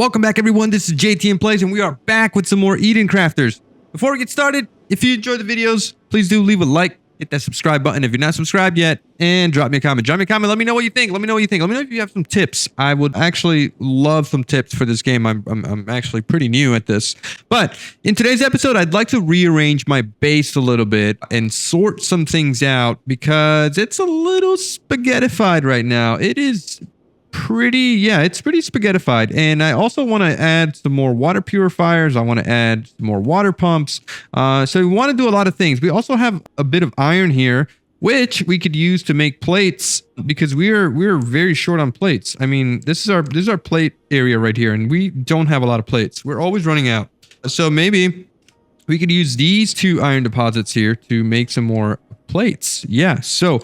Welcome back, everyone. This is JT and Plays, and we are back with some more Eden Crafters. Before we get started, if you enjoy the videos, please do leave a like, hit that subscribe button if you're not subscribed yet, and drop me a comment. Drop me a comment. Let me know what you think. Let me know what you think. Let me know if you have some tips. I would actually love some tips for this game. I'm actually pretty new at this. But in today's episode, I'd like to rearrange my base a little bit and sort some things out because it's a little spaghettified right now. It is it's pretty spaghettified. And I also want to add some more water purifiers. I want to add some more water pumps. So we want to do a lot of things. We also have a bit of iron here, which we could use to make plates because we're very short on plates. I mean, this is our plate area right here, and we don't have a lot of plates. We're always running out. So maybe we could use these two iron deposits here to make some more plates. Yeah. So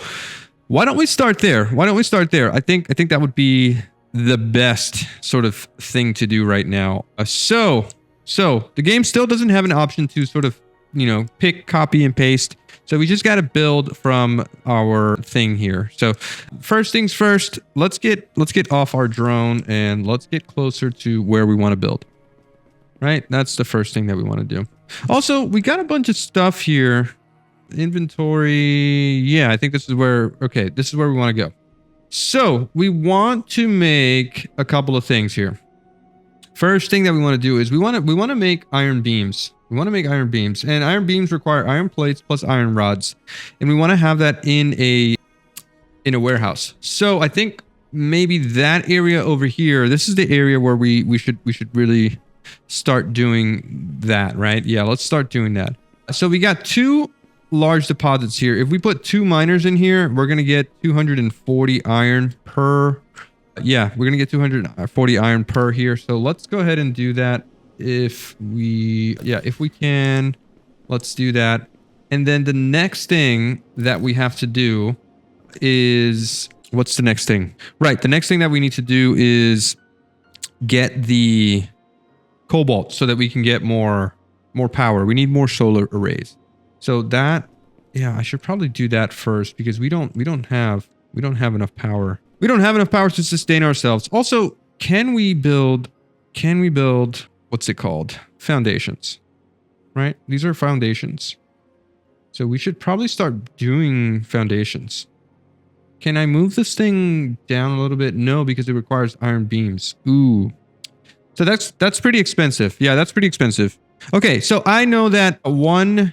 why don't we start there? I think that would be the best sort of thing to do right now. So the game still doesn't have an option to sort of, pick, copy, and paste. So we just got to build from our thing here. So first things first, let's get off our drone and let's get closer to where we want to build. Right? That's the first thing that we want to do. Also, we got a bunch of stuff here. Inventory. Yeah, I think this is where we want to go. So we want to make a couple of things here. First thing that we want to do is we want to make iron beams. We want to make iron beams, and iron beams require iron plates plus iron rods, and we want to have that in a warehouse. So I think maybe that area over here, this is the area where we should really start doing that, right? Yeah, let's start doing that. So we got two large deposits here. If we put two miners in here, we're going to get 240 iron per. Yeah, we're going to get 240 iron per here. So let's go ahead and do that. If we can, let's do that. And then the next thing that we have to do is, what's the next thing? Right. The next thing that we need to do is get the cobalt so that we can get more power. We need more solar arrays. So that, yeah, I should probably do that first because we don't have enough power. We don't have enough power to sustain ourselves. Also, can we build what's it called? Foundations, right? These are foundations. So we should probably start doing foundations. Can I move this thing down a little bit? No, because it requires iron beams. Ooh. So that's pretty expensive. Yeah, that's pretty expensive. Okay, so I know that one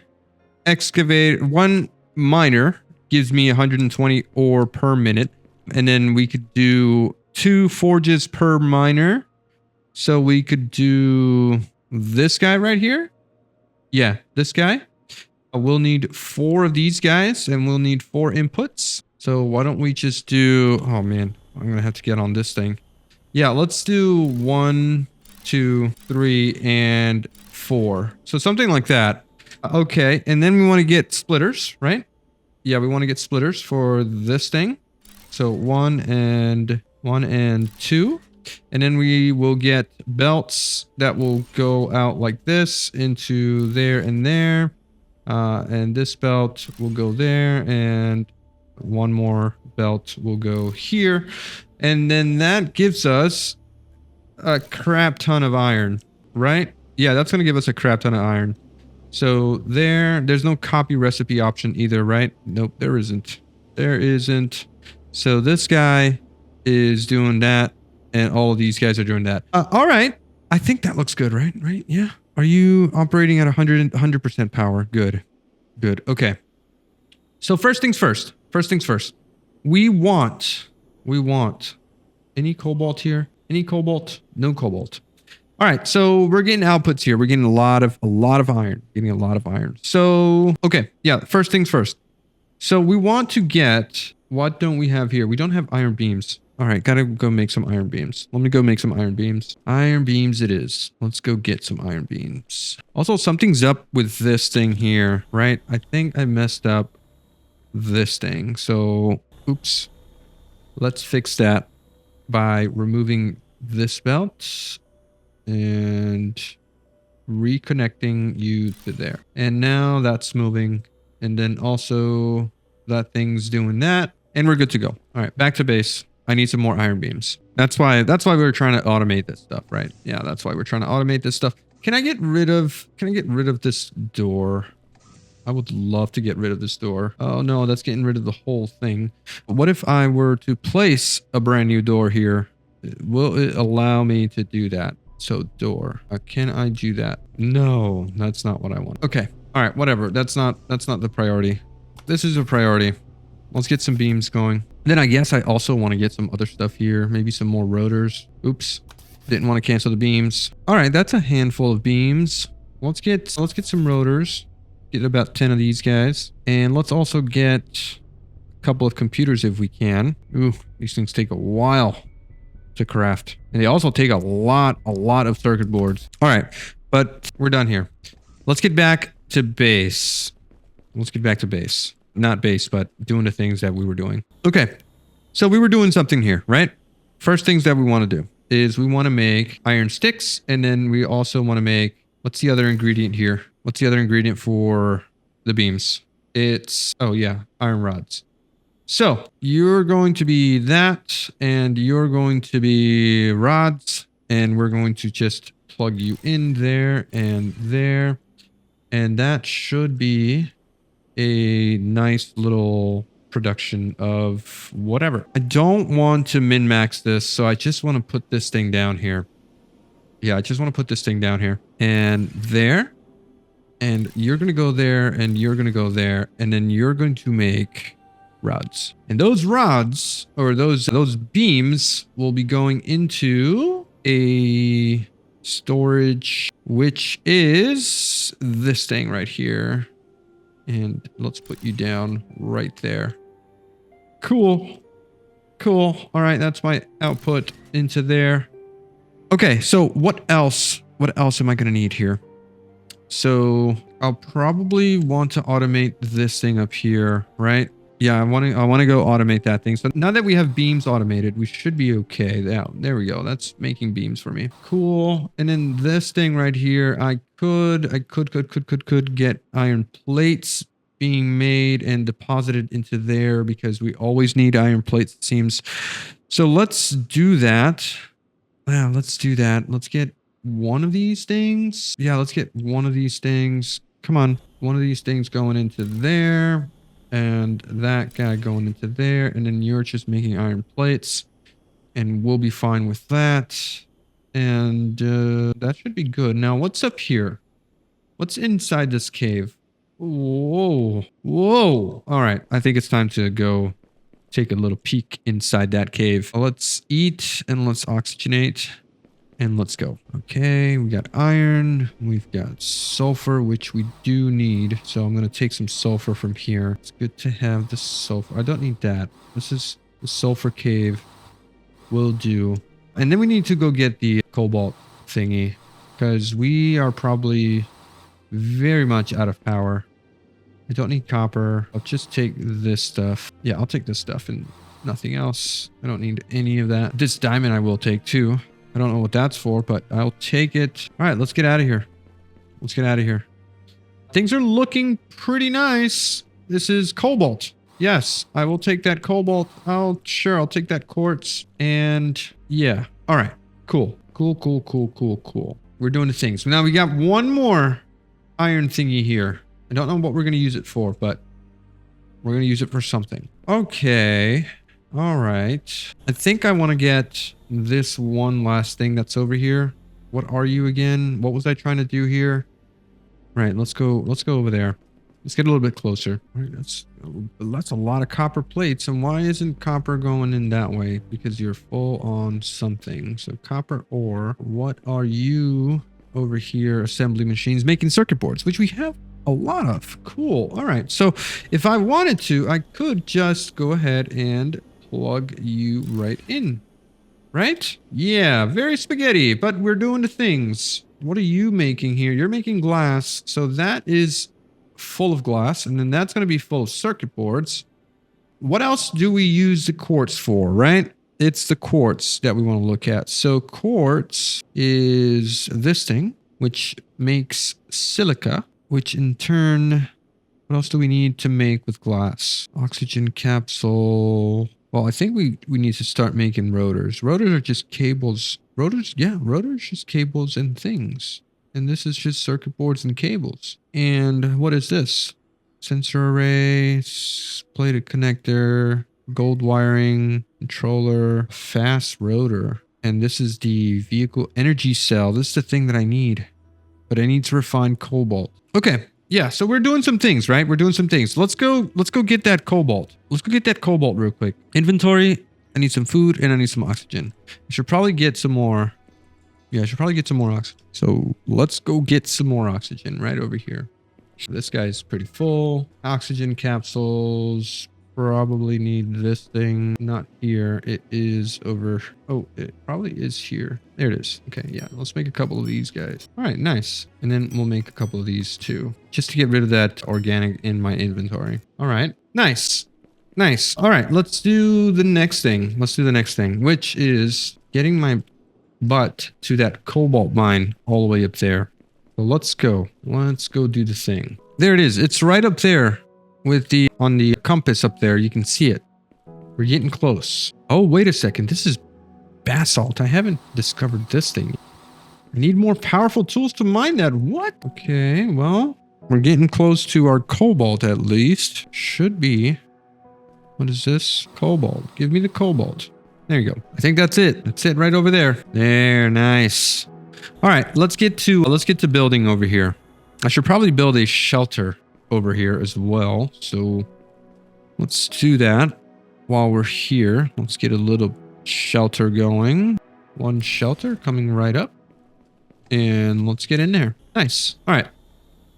miner gives me 120 ore per minute, and then we could do 2 forges per miner. So we could do this guy right here. Yeah, this guy. We'll need 4 of these guys, and we'll need 4 inputs. So why don't we just do, oh man, I'm gonna have to get on this thing. Yeah, let's do 1, 2, 3, and 4. So something like that. Okay, and then we want to get splitters, right? Yeah, we want to get splitters for this thing. So 1 and 2. And then we will get belts that will go out like this into there and there. And this belt will go there, and one more belt will go here. And then that gives us a crap ton of iron, right? Yeah, that's going to give us a crap ton of iron. So there's no copy recipe option either, right? Nope, there isn't. So this guy is doing that, and all of these guys are doing that. All right. I think that looks good, right? Right? Yeah. Are you operating at 100% power? Good. Okay. So first things first. We want any cobalt here? Any cobalt? No cobalt. All right, so we're getting outputs here. We're getting a lot of iron. So, okay, yeah, first things first. So we want to get, what don't we have here? We don't have iron beams. All right, gotta go make some iron beams. Let me go make some iron beams. Iron beams it is. Let's go get some iron beams. Also, something's up with this thing here, right? I think I messed up this thing. So, oops. Let's fix that by removing this belt and reconnecting you to there. And now that's moving. And then also that thing's doing that. And we're good to go. All right, back to base. I need some more iron beams. That's why we were trying to automate this stuff, right? Yeah, that's why we're trying to automate this stuff. Can I get rid of this door? I would love to get rid of this door. Oh no, that's getting rid of the whole thing. What if I were to place a brand new door here? Will it allow me to do that? So door, can I do that? No, that's not what I want. Okay. All right, whatever. That's not the priority. This is a priority. Let's get some beams going. Then I guess I also want to get some other stuff here. Maybe some more rotors. Oops. Didn't want to cancel the beams. All right, that's a handful of beams. Let's get some rotors. Get about 10 of these guys. And let's also get a couple of computers if we can. Ooh, these things take a while to craft. And they also take a lot of circuit boards. All right, but we're done here. Let's get back to base. Let's get back to base. Not base, but doing the things that we were doing. Okay, so we were doing something here, right? First things that we want to do is we want to make iron sticks. And then we also want to make, what's the other ingredient here? What's the other ingredient for the beams? It's, oh yeah, iron rods. So you're going to be that, and you're going to be rods, and we're going to just plug you in there and there. And that should be a nice little production of whatever. I don't want to min-max this, so I just want to put this thing down here. Yeah, I just want to put this thing down here. And there. And you're going to go there, and you're going to go there, and then you're going to make rods. And those rods, or those beams, will be going into a storage, which is this thing right here. And let's put you down right there. Cool. Cool. All right, that's my output into there. Okay, so what else? What else am I going to need here? So I'll probably want to automate this thing up here, right? Yeah, I want to go automate that thing. So now that we have beams automated, we should be okay. Yeah, there we go. That's making beams for me. Cool. And then this thing right here, I could get iron plates being made and deposited into there because we always need iron plates, it seems. So let's do that. Yeah, let's do that. Let's get one of these things. Yeah, let's get one of these things. Come on. One of these things going into there. And that guy going into there. And then you're just making iron plates. And we'll be fine with that. And that should be good. Now, what's up here? What's inside this cave? Whoa. Whoa. All right. I think it's time to go take a little peek inside that cave. Let's eat and let's oxygenate. And let's go. Okay, we got iron. We've got sulfur, which we do need. So I'm going to take some sulfur from here. It's good to have the sulfur. I don't need that. This is the sulfur cave. Will do. And then we need to go get the cobalt thingy. Because we are probably very much out of power. I don't need copper. I'll just take this stuff. Yeah, I'll take this stuff and nothing else. I don't need any of that. This diamond I will take too. I don't know what that's for, but I'll take it. All right, let's get out of here. Let's get out of here. Things are looking pretty nice. This is cobalt. Yes, I will take that cobalt. I'll take that quartz. And yeah. All right, cool. Cool. We're doing the things. Now we got one more iron thingy here. I don't know what we're going to use it for, but we're going to use it for something. Okay. All right. I think I want to get this one last thing that's over here. What are you again? What was I trying to do here? Right, let's go over there. Let's get a little bit closer. All right, that's a lot of copper plates. And why isn't copper going in that way? Because you're full on something. So copper ore. What are you over here? Assembly machines making circuit boards, which we have a lot of. Cool. All right. So if I wanted to, I could just go ahead and plug you right in. Right? Yeah, very spaghetti, but we're doing the things. What are you making here? You're making glass. So that is full of glass, and then that's going to be full of circuit boards. What else do we use the quartz for, right? It's the quartz that we want to look at. So quartz is this thing, which makes silica, which in turn, what else do we need to make with glass? Oxygen capsule. Well, I think we need to start making rotors. Rotors are just cables. Rotors, yeah, rotors just cables and things. And this is just circuit boards and cables. And what is this? Sensor array, plated connector, gold wiring, controller, fast rotor. And this is the vehicle energy cell. This is the thing that I need. But I need to refine cobalt. Okay. Yeah, so we're doing some things, right? We're doing some things. Let's go get that cobalt. Let's go get that cobalt real quick. Inventory. I need some food and I need some oxygen. I should probably get some more. Yeah, I should probably get some more oxygen. So let's go get some more oxygen right over here. This guy's pretty full. Oxygen capsules. Probably need this thing. Not here. It is over. Oh, it probably is here. There it is. Okay, yeah. Let's make a couple of these guys. All right, nice. And then we'll make a couple of these too. Just to get rid of that organic in my inventory. All right. Nice. Nice. All right, let's do the next thing. Let's do the next thing, which is getting my butt to that cobalt mine all the way up there. So let's go. Let's go do the thing. There it is. It's right up there. With the on the compass up there, you can see it. We're getting close. Oh, wait a second. This is basalt. I haven't discovered this thing. I need more powerful tools to mine that. What? Okay, well, we're getting close to our cobalt at least. Should be. What is this? Cobalt. Give me the cobalt. There you go. I think that's it. That's it right over there. There, nice. All right, let's get to building over here. I should probably build a shelter over here as well. So let's do that while we're here. Let's get a little shelter going. One shelter coming right up. And let's get in there. Nice. All right.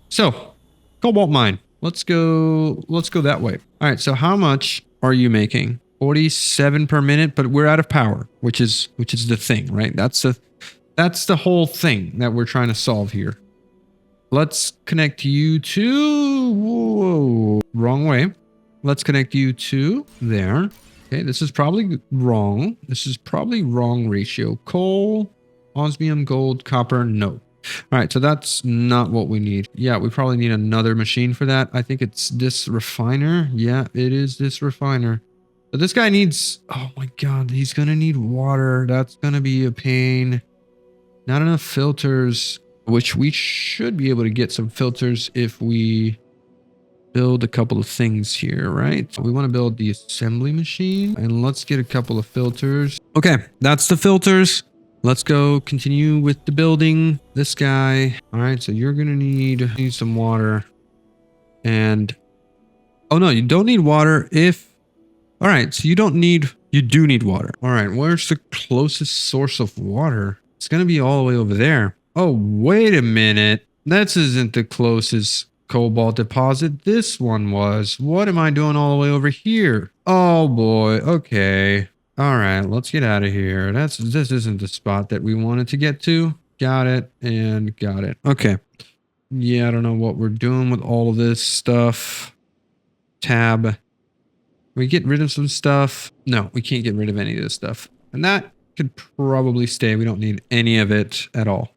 So cobalt mine. Let's go that way. All right. So how much are you making? 47 per minute, but we're out of power, which is the thing, right? That's the whole thing that we're trying to solve here. Let's connect you to... Whoa, wrong way. Let's connect you to there. Okay, this is probably wrong. This is probably wrong ratio. Coal, osmium, gold, copper, no. All right, so that's not what we need. Yeah, we probably need another machine for that. I think it's this refiner. Yeah, it is this refiner. But this guy needs... Oh my God, he's going to need water. That's going to be a pain. Not enough filters. Which we should be able to get some filters if we build a couple of things here, right? So we want to build the assembly machine and let's get a couple of filters. Okay, that's the filters. Let's go continue with the building. This guy. All right, so you're going to need some water. And, oh no, you don't need water if, all right, so you do need water. All right, where's the closest source of water? It's going to be all the way over there. Oh, wait a minute. This isn't the closest cobalt deposit. This one was. What am I doing all the way over here? Oh boy. Okay. All right. Let's get out of here. This isn't the spot that we wanted to get to. Got it and got it. Okay. Yeah, I don't know what we're doing with all of this stuff. Tab. We get rid of some stuff. No, we can't get rid of any of this stuff. And that could probably stay. We don't need any of it at all.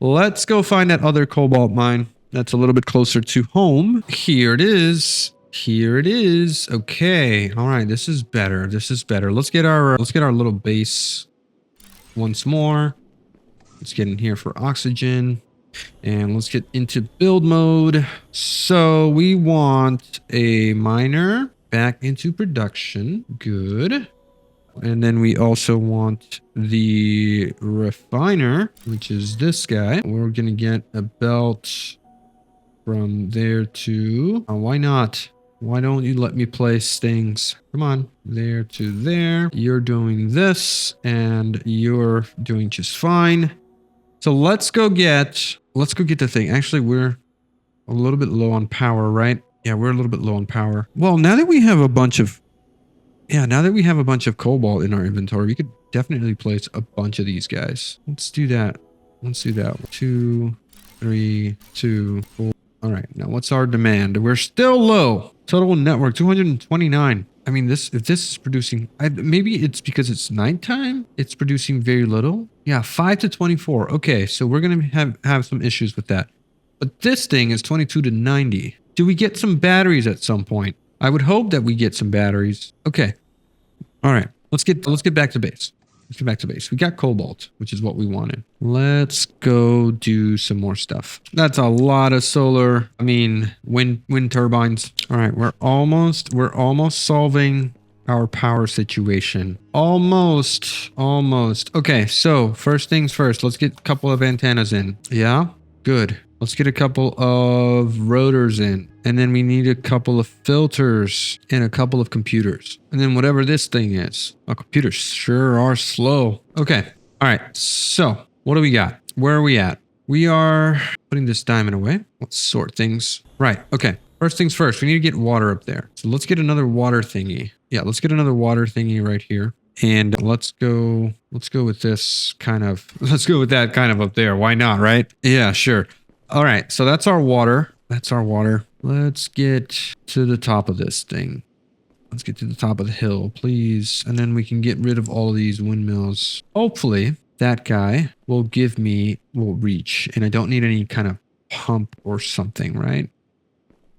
Let's go find that other cobalt mine that's a little bit closer to home. Here it is. Here it is. Okay. All right. This is better. This is better. Let's get our little base once more. Let's get in here for oxygen and let's get into build mode. So we want a miner back into production. Good. And then we also want the refiner, which is this guy. We're going to get a belt from there to... why not? Why don't you let me place things? Come on. There to there. You're doing this and you're doing just fine. So let's go get the thing. Actually, we're a little bit low on power, right? Yeah, we're a little bit low on power. Well, now that we have a bunch of cobalt in our inventory, we could definitely place a bunch of these guys. Let's do that. Let's do that. 2, 3, 2, 4. All right. Now what's our demand? We're still low. Total network 229. I mean, if this is producing, maybe it's because it's nighttime. It's producing very little. Yeah, 5 to 24. Okay, so we're gonna have some issues with that. But this thing is 22 to 90. Do we get some batteries at some point? I would hope that we get some batteries. Okay. All right, let's get back to base. Let's get back to base. We got cobalt, which is what we wanted. Let's go do some more stuff. That's a lot of solar. I mean, wind turbines. All right, we're almost solving our power situation. Almost. Okay, so first things first, let's get a couple of antennas in. Yeah, good. Let's get a couple of rotors in. And then we need a couple of filters and a couple of computers. And then whatever this thing is. Oh, computers sure are slow. Okay. All right. So what do we got? Where are we at? We are putting this diamond away. Let's sort things. Right. Okay. First things first, we need to get water up there. So let's get another water thingy. Yeah, let's get another water thingy right here. And let's go with this kind of, let's go with that kind of up there. Why not, right? Yeah, sure. All right, so that's our water. That's our water. Let's get to the top of this thing. Let's get to the top of the hill, please. And then we can get rid of all of these windmills. Hopefully, that guy will reach. And I don't need any kind of pump or something, right?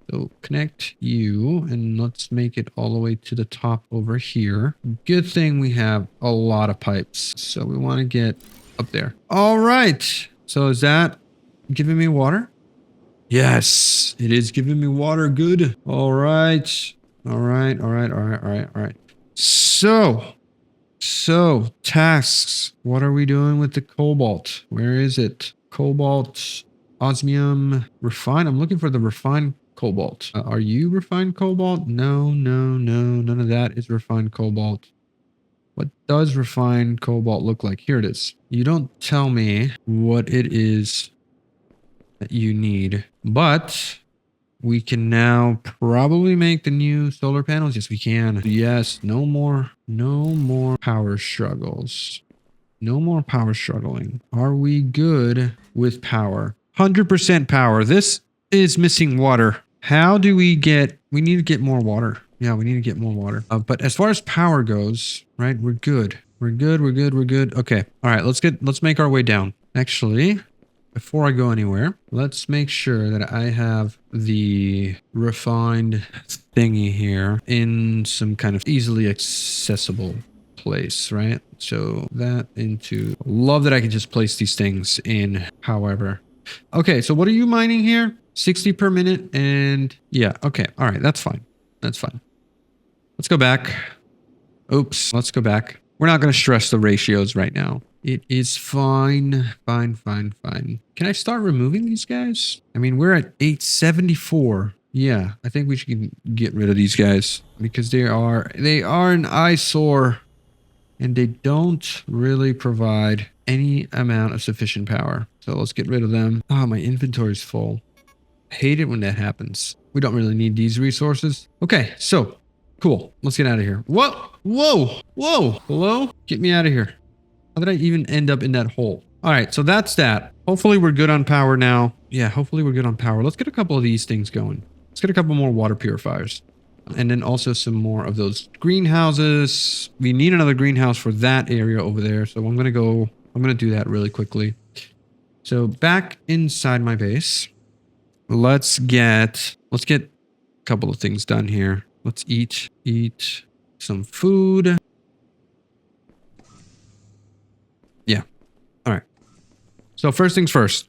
So connect you, and let's make it all the way to the top over here. Good thing we have a lot of pipes. So we want to get up there. All right. So is that giving me water? Yes, it is giving me water. Good. All right. So tasks. What are we doing with the cobalt? Where is it? Cobalt, osmium, refine. I'm looking for the refined cobalt. Are you refined cobalt? No. None of that is refined cobalt. What does refined cobalt look like? Here it is. You don't tell me what it is that you need, but we can now probably make the new solar panels. Yes, we can. Yes, no more power struggles. No more power struggling. Are we good with power? 100% power. This is missing water. How do we need to get more water. Yeah, we need to get more water. But as far as power goes, right, we're good. We're good. Okay. All right, let's make our way down. Actually, before I go anywhere, let's make sure that I have the refined thingy here in some kind of easily accessible place, right? So that into, love that I can just place these things in however. Okay, so what are you mining here? 60 per minute, and yeah, okay. All right, that's fine. That's fine. Let's go back. Oops, let's go back. We're not going to stress the ratios right now. It is fine. Fine. Can I start removing these guys? I mean, we're at 874. Yeah, I think we should get rid of these guys because they are an eyesore and they don't really provide any amount of sufficient power. So let's get rid of them. Oh, my inventory's full. I hate it when that happens. We don't really need these resources. Okay, so cool. Let's get out of here. Whoa. Hello? Get me out of here. How did I even end up in that hole? All right, so that's that. Hopefully we're good on power now. Yeah, hopefully we're good on power. Let's get a couple of these things going. Let's get a couple more water purifiers. And then also some more of those greenhouses. We need another greenhouse for that area over there. So I'm going to do that really quickly. So back inside my base, let's get a couple of things done here. Let's eat some food. Yeah. All right. So first things first,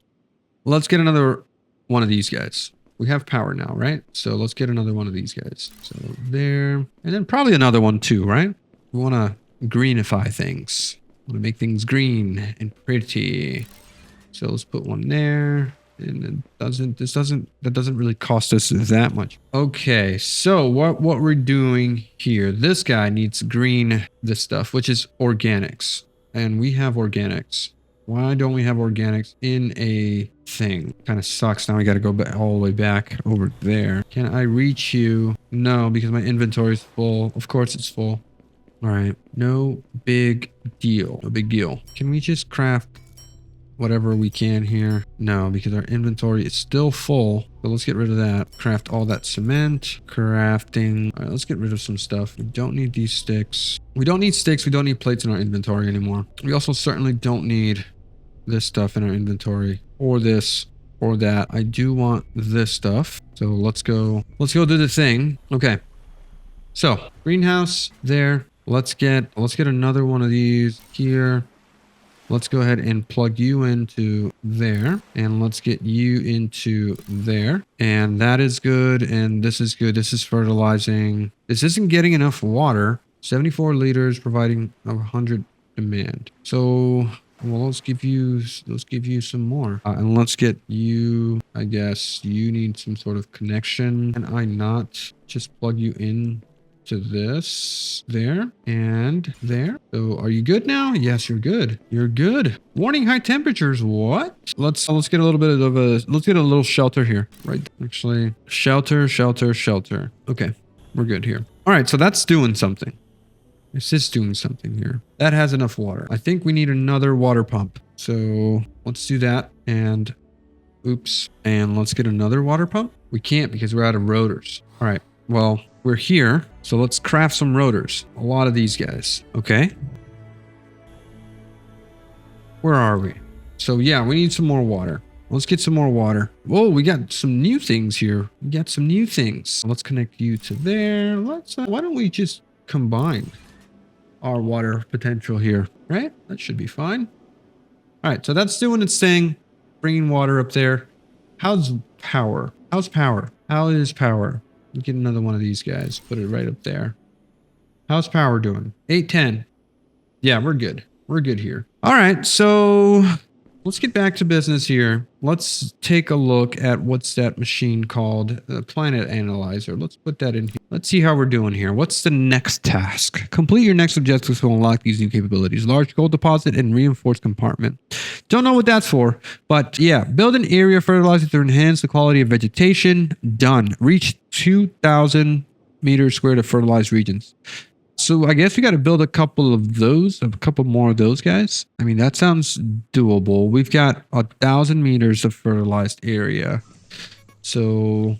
let's get another one of these guys. We have power now, right? So let's get another one of these guys. So there, and then probably another one too, right? We want to greenify things. We want to make things green and pretty. So let's put one there. And that doesn't really cost us that much. Okay, so what we're doing here, this guy needs green, this stuff, which is organics. And we have organics. Why don't we have organics in a thing? Kind of sucks. Now I got to go back all the way back over there. Can I reach you? No, because my inventory is full. Of course it's full. All right, no big deal. No big deal. Can we just craft whatever we can here? No, because our inventory is still full. So let's get rid of that. Craft all that cement. Crafting. All right, let's get rid of some stuff. We don't need these sticks. We don't need sticks. We don't need plates in our inventory anymore. We also certainly don't need this stuff in our inventory, or this, or that. I do want this stuff. So let's go do the thing. Okay. So greenhouse there. Let's get another one of these here. Let's go ahead and plug you into there. And let's get you into there. And that is good. And this is good. This is fertilizing. This isn't getting enough water. 74 liters providing 100 demand. So, well, let's give you some more. And let's get you, I guess you need some sort of connection. And I not just plug you in to this there and there. So are you good now? Yes, you're good. You're good. Warning high temperatures. What? Let's get a little bit of let's get a little shelter here. Right. Actually, shelter. Okay. We're good here. All right. So that's doing something. This is doing something here. That has enough water. I think we need another water pump. So let's do that. And oops. And let's get another water pump. We can't because we're out of rotors. All right. Well, we're here, so let's craft some rotors. A lot of these guys. Okay. Where are we? So yeah, we need some more water. Let's get some more water. Whoa, we got some new things here. We got some new things. Let's connect you to there. Let's. Why don't we just combine our water potential here? Right? That should be fine. All right, so that's doing its thing. Bringing water up there. How's power? How's power? How is power? Get another one of these guys. Put it right up there. How's power doing? 810. Yeah, we're good. We're good here. All right, so let's get back to business here. Let's take a look at what's that machine called? The Planet Analyzer. Let's put that in here. Let's see how we're doing here. What's the next task? Complete your next objectives to unlock these new capabilities. Large gold deposit and reinforced compartment. Don't know what that's for, but yeah. Build an area fertilizer to enhance the quality of vegetation. Done. Reach 2,000 meters squared of fertilized regions. So I guess we got to build a couple of those, a couple more of those guys. I mean, that sounds doable. We've got 1,000 meters of fertilized area. So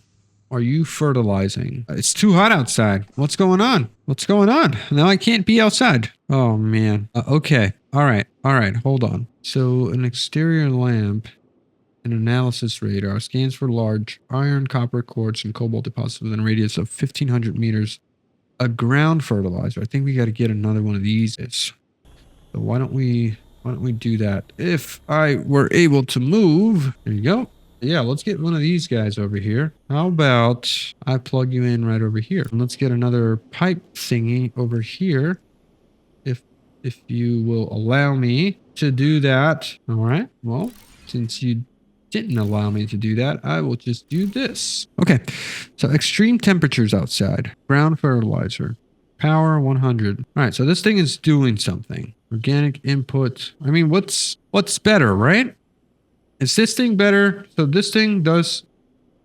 are you fertilizing? It's too hot outside. What's going on? What's going on? Now I can't be outside. Oh, man. Okay. All right. All right. Hold on. So an exterior lamp, an analysis radar, scans for large iron, copper, quartz, and cobalt deposits within a radius of 1,500 meters. A ground fertilizer. I think we got to get another one of these. So why don't we do that? If I were able to move, there you go. Yeah, let's get one of these guys over here. How about I plug you in right over here? And let's get another pipe thingy over here. If you will allow me to do that. All right. Well, since you didn't allow me to do that, I will just do this. Okay. So extreme temperatures outside. Ground fertilizer. Power 100. All right. So this thing is doing something. Organic input. I mean, what's better, right? Is this thing better? So this thing does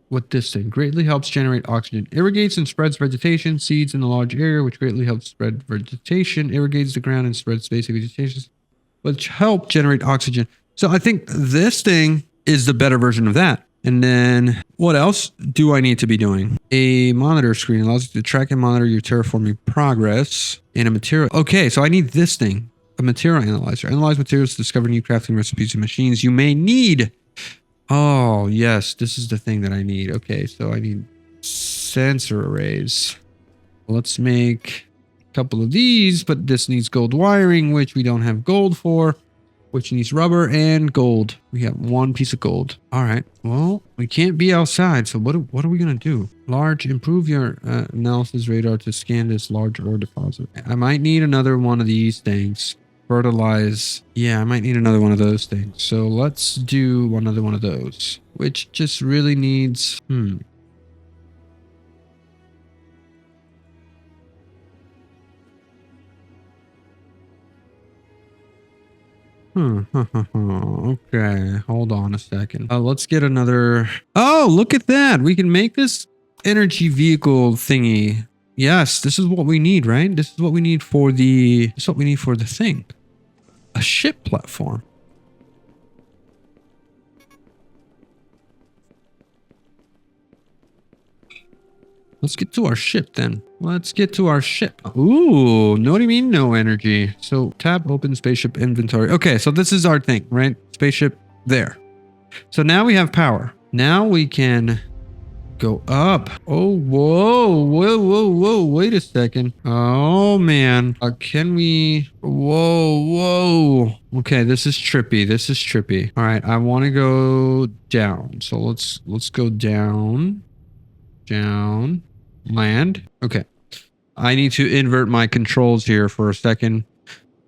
what this thing greatly helps generate oxygen. Irrigates and spreads vegetation, seeds in a large area, which greatly helps spread vegetation. Irrigates the ground and spreads basic vegetation, which help generate oxygen. So I think this thing is the better version of that. And then what else do I need to be doing? A monitor screen allows you to track and monitor your terraforming progress in a material. Okay, so I need this thing, a material analyzer. Analyze materials to discover new crafting recipes and machines you may need. Oh, yes, this is the thing that I need. Okay, so I need sensor arrays. Let's make a couple of these, but this needs gold wiring, which we don't have gold for. Which needs rubber and gold. We have one piece of gold. All right. Well, we can't be outside. So what are we going to do? Large, improve your analysis radar to scan this large ore deposit. I might need another one of these things. Fertilize. Yeah, I might need another one of those things. So let's do another one of those, which just really needs, Okay, hold on a second. Let's get another. Oh, look at that. We can make this energy vehicle thingy. Yes, this is what we need, right? This is what we need for the. This is what we need for the thing. A ship platform. Let's get to our ship then. Let's get to our ship. Ooh, know what I mean? No energy. So tab open spaceship inventory. Okay, so this is our thing, right? Spaceship there. So now we have power. Now we can Go up. Oh, whoa. Wait a second. Oh, man. Can we... Whoa. Okay, this is trippy. All right, I want to go down. So let's go down. Down. Land. Okay. I need to invert my controls here for a second.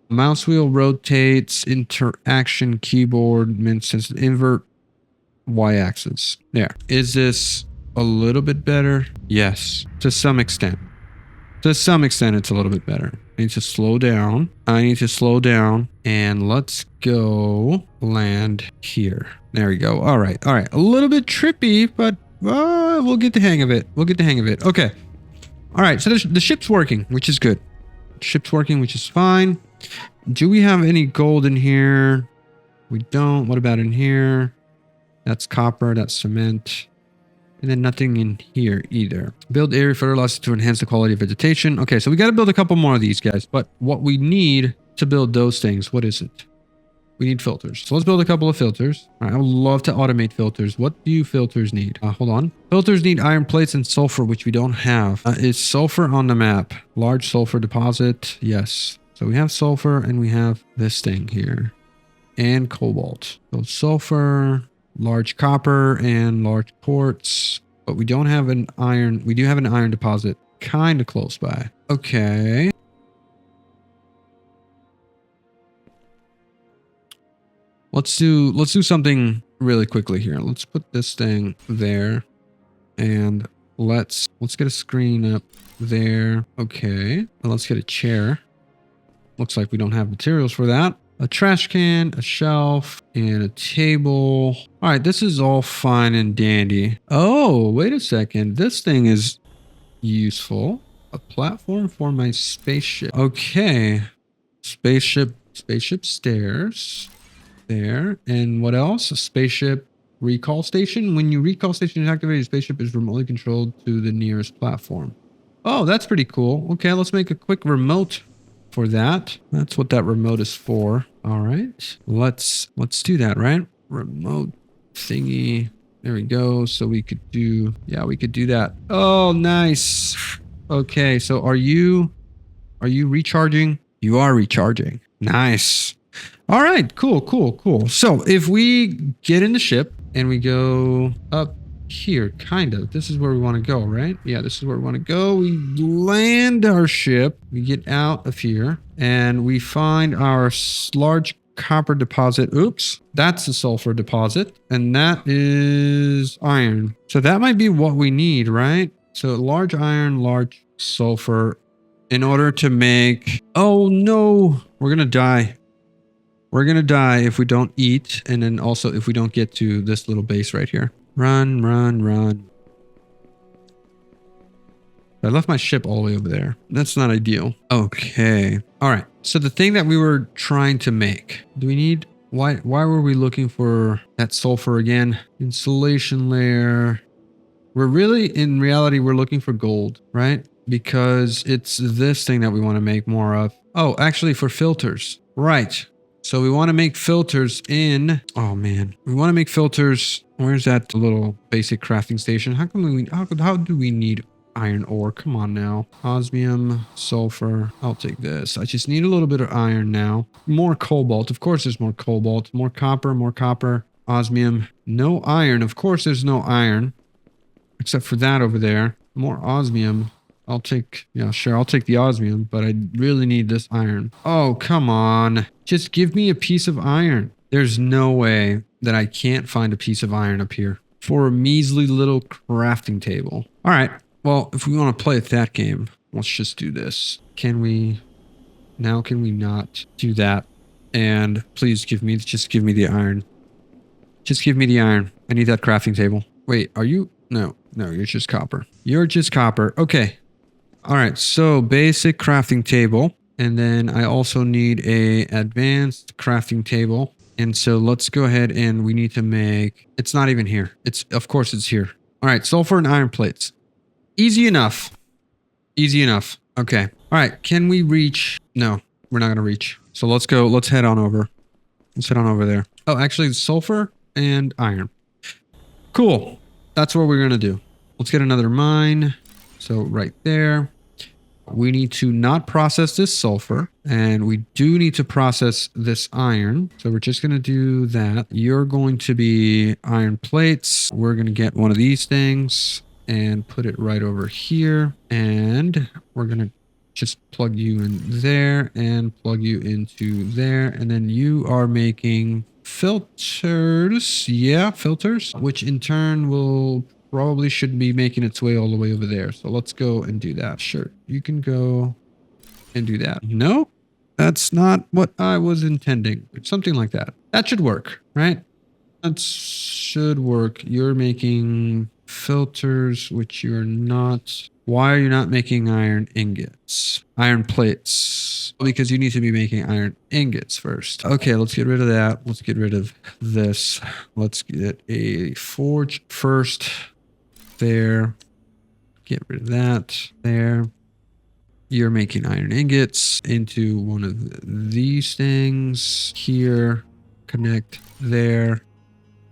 Mouse wheel rotates, interaction keyboard, mince, invert y-axis. There. Is this a little bit better? Yes, to some extent. To some extent, it's a little bit better. I need to slow down. And let's go land here. There we go. All right. A little bit trippy, but we'll get the hang of it. Okay. All right. So the ship's working, which is good. Ship's working, which is fine. Do we have any gold in here? We don't. What about in here? That's copper. That's cement. And then nothing in here either. Build area fertilizer to enhance the quality of vegetation. Okay, so we got to build a couple more of these guys. But what we need to build those things, what is it? We need filters. So let's build a couple of filters. All right, I would love to automate filters. What do filters need? Hold on. Filters need iron plates and sulfur, which we don't have. Is sulfur on the map? Large sulfur deposit. Yes. So we have sulfur and we have this thing here. And cobalt. So sulfur, large copper, and large quartz. But we don't have an iron. We do have an iron deposit kind of close by. Okay. Let's do something really quickly here. Let's put this thing there. And let's get a screen up there. Okay. And let's get a chair. Looks like we don't have materials for that. A trash can, a shelf, and a table. All right, this is all fine and dandy. Oh, wait a second. This thing is useful. A platform for my spaceship. Okay. Spaceship stairs. There. And what else? A spaceship recall station. When you recall station is activated, your spaceship is remotely controlled to the nearest platform. Oh, that's pretty cool. Okay, let's make a quick remote for that. That's what that remote is for. All right. Let's do that, right? Remote thingy. There we go. So we could do that. Oh, nice. Okay, so are you recharging? You are recharging. Nice. All right, cool. So if we get in the ship and we go up here, kind of, this is where we want to go, right? Yeah, this is where we want to go. We land our ship, we get out of here, and we find our large copper deposit. Oops, that's a sulfur deposit, and that is iron. So that might be what we need, right? So large iron, large sulfur in order to make... Oh no, we're gonna die. We're gonna die if we don't eat, and then also if we don't get to this little base right here. Run. I left my ship all the way over there. That's not ideal. Okay. All right. So the thing that we were trying to make, do we need... Why were we looking for that sulfur again? Insulation layer. In reality, we're looking for gold, right? Because it's this thing that we want to make more of. Oh, actually for filters. Right. So we want to make filters in... Oh man. We want to make filters... Where's that little basic crafting station? How do we need iron ore? Come on now. Osmium, sulfur. I'll take this. I just need a little bit of iron now. More cobalt. Of course there's more cobalt. More copper. Osmium. No iron. Of course there's no iron. Except for that over there. More osmium. I'll take the osmium, but I really need this iron. Oh, come on. Just give me a piece of iron. There's no way that I can't find a piece of iron up here for a measly little crafting table. All right. Well, if we want to play at that game, let's just do this. Can we not do that? And please just give me the iron. Just give me the iron. I need that crafting table. Wait, are you? No, you're just copper. You're just copper. Okay. All right, so basic crafting table, and then I also need a advanced crafting table. And so let's go ahead and we need to make... It's not even here. Of course it's here. All right, sulfur and iron plates. Easy enough. Okay. All right, can we reach... No, we're not going to reach. So let's go. Let's head on over. Let's head on over there. Oh, actually sulfur and iron. Cool. That's what we're going to do. Let's get another mine. So right there. We need to not process this sulfur, and we do need to process this iron. So we're just going to do that. You're going to be iron plates. We're going to get one of these things and put it right over here. And we're going to just plug you in there and plug you into there. And then you are making filters. Yeah, filters, which in turn will probably should be making its way all the way over there. So let's go and do that. Sure, you can go and do that. No, that's not what I was intending. Something like that. That should work, right? That should work. You're making filters, which you're not. Why are you not making iron ingots? Iron plates. Because you need to be making iron ingots first. Okay, let's get rid of that. Let's get rid of this. Let's get a forge first. There. Get rid of that. There. You're making iron ingots into one of these things here. Connect there.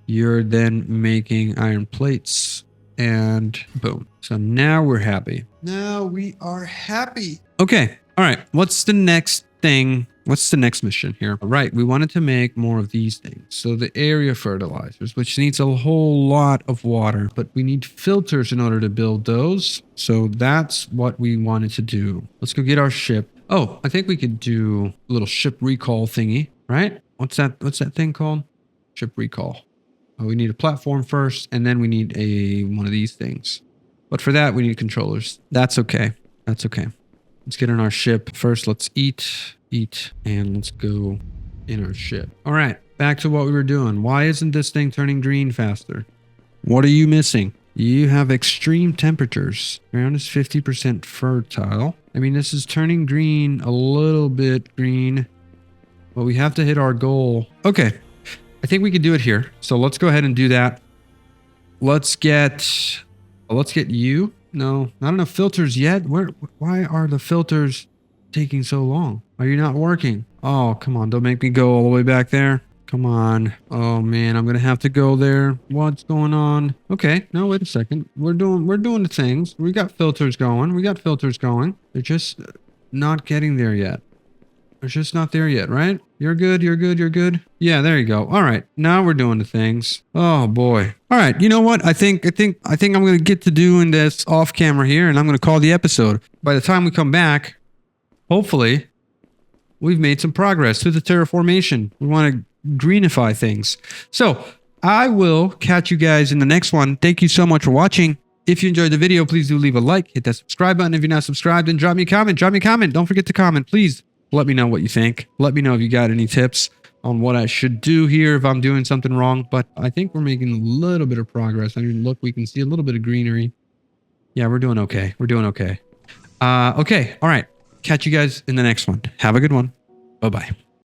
You're then making iron plates and boom. So now we're happy. Now we are happy. Okay. All right. What's the next thing? What's the next mission here? All right. We wanted to make more of these things. So the area fertilizers, which needs a whole lot of water, but we need filters in order to build those. So that's what we wanted to do. Let's go get our ship. Oh, I think we could do a little ship recall thingy, right? What's that thing called? Ship recall. Oh, we need a platform first, and then we need one of these things. But for that, we need controllers. That's okay. That's okay. Let's get in our ship. First, let's eat, and let's go in our ship. All right, back to what we were doing. Why isn't this thing turning green faster? What are you missing? You have extreme temperatures. Ground is 50% fertile. I mean, this is turning green, a little bit green, but we have to hit our goal. Okay, I think we could do it here. So let's go ahead and do that. Let's get you. No, not enough filters yet. Why are the filters taking so long? Are you not working? Oh, come on. Don't make me go all the way back there. Come on. Oh man, I'm going to have to go there. What's going on? Okay. No, wait a second. We're doing the things. We got filters going. They're just not getting there yet. They're just not there yet, right? You're good. Yeah, there you go. All right. Now we're doing the things. Oh boy. All right. You know what? I think I'm going to get to doing this off camera here, and I'm going to call the episode. By the time we come back, hopefully we've made some progress to the terraformation. We want to greenify things. So I will catch you guys in the next one. Thank you so much for watching. If you enjoyed the video, please do leave a like, hit that subscribe button. If you're not subscribed, then drop me a comment. Don't forget to comment, please. Let me know what you think. Let me know if you got any tips on what I should do here if I'm doing something wrong. But I think we're making a little bit of progress. I mean, look, we can see a little bit of greenery. Yeah, we're doing okay. Okay. All right. Catch you guys in the next one. Have a good one. Bye-bye.